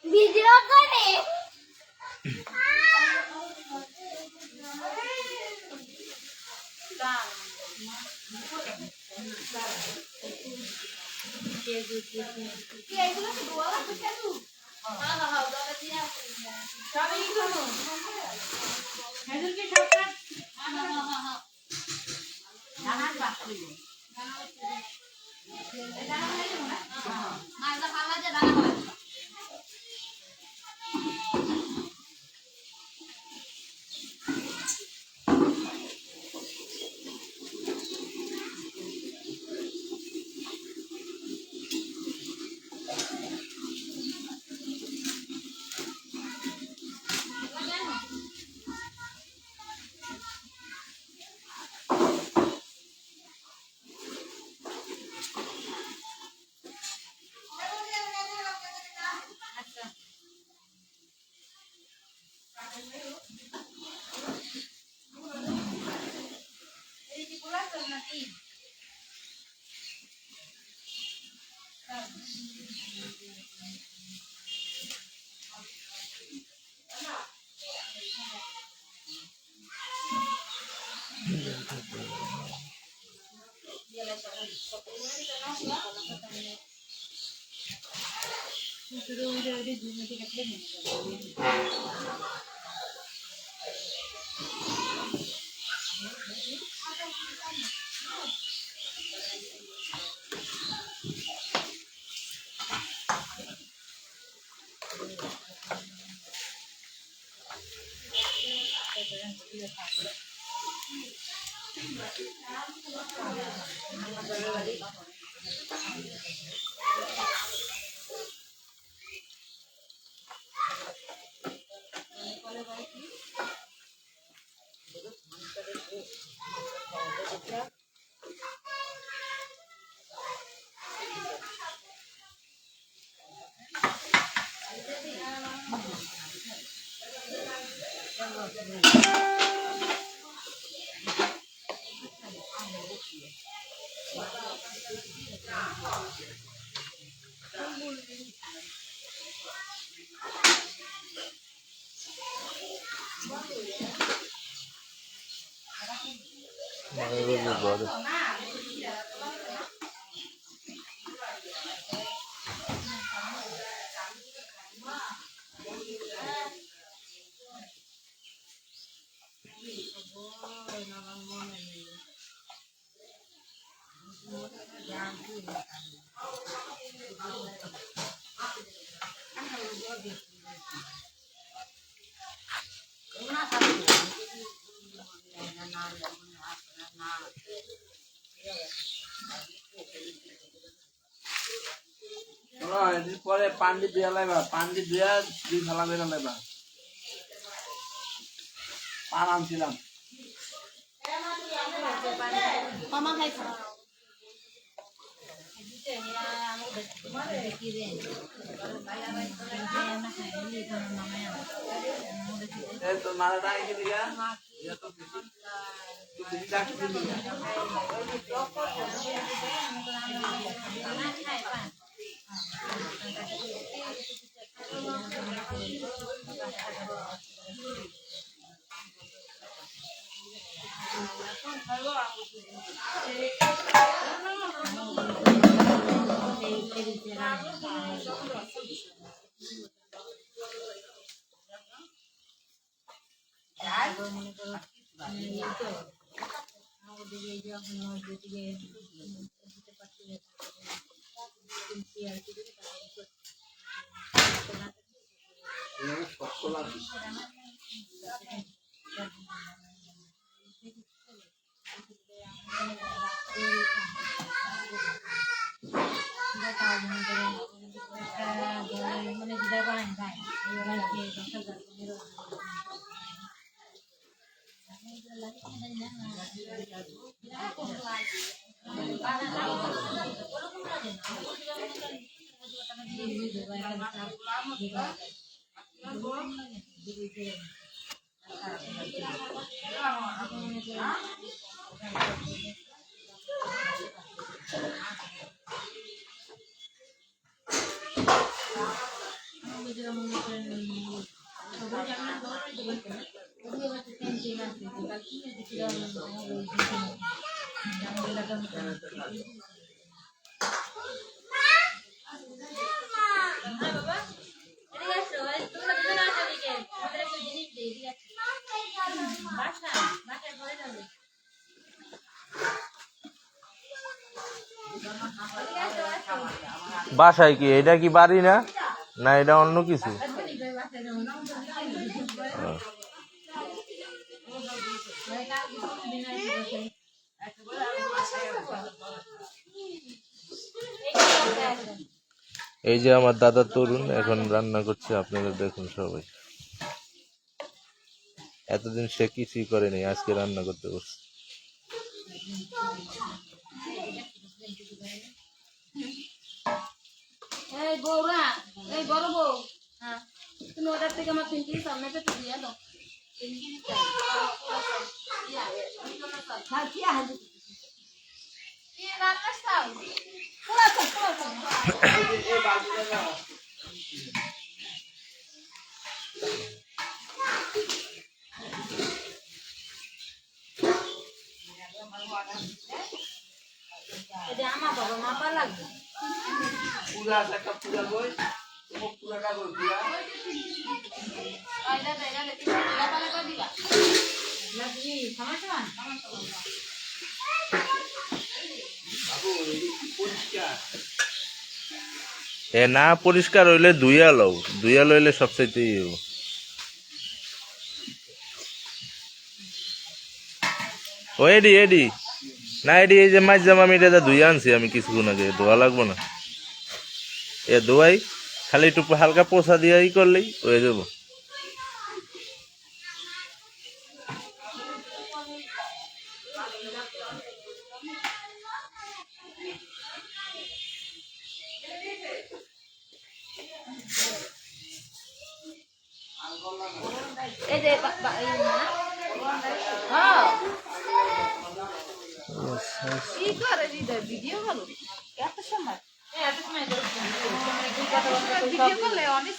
video করে এদিন পরে পান্ডি দিয়া লাইবা পান্ডি দিয়া দুই ফালা বেরা লাইবা পান আনছিলাম মামা খাইছে তো মারা ডাকি দিগা ডাকি দিগা বাসায় কি এটা কি বাড়ি না না এটা অন্য কিছু এই যে আমার দাদা তরুণ এখন রান্না করছে আপনারা দেখুন সবাই এতদিন সে কিছুই করেনি আজকে রান্না করতে বসছে এই বউরা এই বড় বউ হ্যাঁ তুমি ওটার থেকে আমার 3 কেজি সামনে তো দিয়ে দাও 3 কেজি হ্যাঁ কি আছে কি রান্না চাও পুরো এই বাজিটা না এটা আমার বাবা মাপা লাগবে পুরা একটা পুরা বই পুরাটা বই পুরা আইলা দেনা দেখি লাগা লাগা দিবা লাগি সমস্যা বাবু এই পরিষ্কার এ না পরিষ্কার হইলে দুইয়া লইলে সবচাইতে ও এডি না এডি এই যে মাছ জামা আমি এটা ধুয়ে আনছি আমি কিছুক্ষণ আগে ধোয়া লাগবো না এ ধোয়াই খালি একটু হালকা পোছা দিয়ে ই করলেই হয়ে যাব এই যে হ্যাঁ কি করে ভিডিও ভালো এত সময় এত সময় ভিডিও করলে অনেক